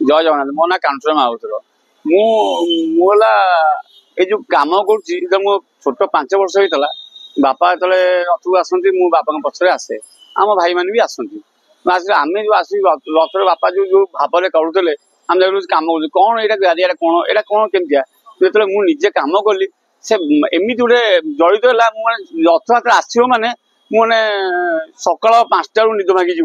जय जगन्नाथ मो ना कांचन माउतर मुला ये जो कम कर छोट 5 वर्ष होता बापा जो रथ आसती मु बापा पछरे आसे आम भाई मैंने भी आसती आम जो आस रथ बापा जो जो भाव में करुले आम कम कर कौन यहाँ गाड़िया कौन यहाँ कौन केमतिया जो मुझे कम कली से एमती गोटे जड़ित है रथयात्रा आसो माने मुझे सकाल 5टा निद भागी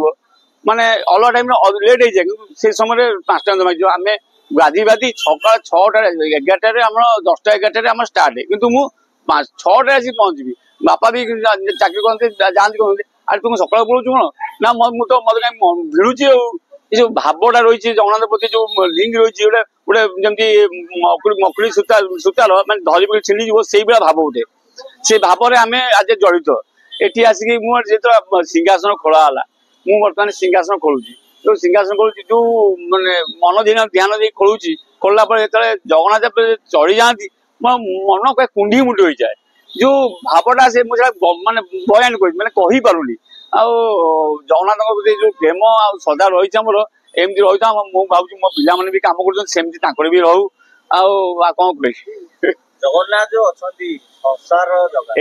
माने अलग टाइम लेट हो जाए से समय 5टा निद भागी आम गाधी बाधी सकाल 6टा 11टार 10टा 11टार स्टार्ट कितु मु 6टा आसी पहुंची बापा भी चाकरी करते जाती कहते अरे तुम सकाल पड़ू कौन ना तो मत कहीं भिड़ुची जो भावटा रही जगन्नाथ प्रति जो लिंक रही गोटे गोटे जमी मकुड़ी सूता सूतार मैंने धरी छिड़ी से भाव गोटे से भाव में आम आज जड़ित एटी आसिक मुझे सिंहासन खोला मु बर्तमान सिंहासन खोलुची जो सिंहासन खोलुची जो माने मन ध्यान दे खोलुची खोलला जो जगन्नाथ चढ़ी जाती मो मन कह कुंडी मुंडी हो जाए जो भावटा से मुझे माने बयान कर मैंने कही पारुनी जगन्नाथ प्रति जो प्रेम आ सदा रही आमर एमती रही था मुझे भावी मो पिला भी कम कर भी रहू कौन कह जगन्नाथ जो अच्छी संसार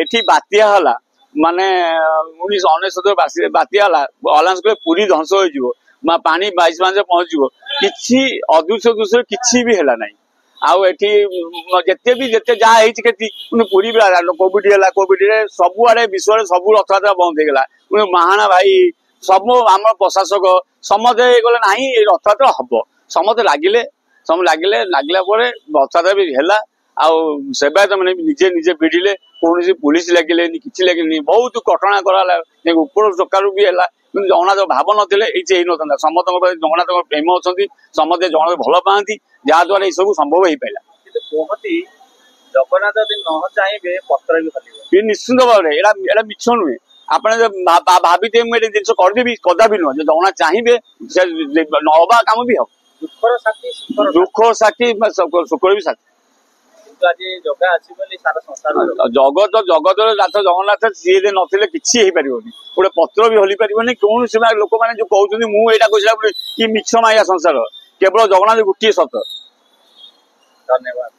एठी बात्या हला माने 1969 बात्या हला अलांस को पूरी ध्वंस हो पानी 22 मास पहुंच किसी अदृश्य दूसरे किसी भी है ना आउ एठी जते भी जते जा हेछि केति पूरी कोविड है कोविड रे सब आड़े विश्व रे सब रथयात्रा बंद हो गला महाना भाई सब आम प्रशासक समझे गले ना रथयात्रा हम समझे लगिले लगला रथयात्रा भी है सेवायत मैंने निजे निजे भिड़िले कौन पुलिस लगे कि लगे बहुत कटना कराला ऊपर सरकार भी है जगन्नाथ भाव नथिले ये ना समस्त जगन्नाथ प्रेम अच्छा समस्ते जगन्नाथ भल पाती जहाद्वारा ये सब संभव हो पाला कहती जगन्नाथ यदि न चाहिए पत्र भी हल निश्चिंत भाव में यहाँ मिछ नुहे आप भावी मुझे जिन करदेवी कदा भी नुह जगन्नाथ चाहिए नवा कम भी हम दुख साक्षी सुखर भी साक्षी जगत जगत नाथ जगन्नाथ सी नथिले किसी हो पारनि गोटे पत्र भी हली पारनि कौन से लोक मैंने जो कहते मुझा कहला कि मिछ माया संसार केवल जगन्नाथ गोटे सत धन्यवाद।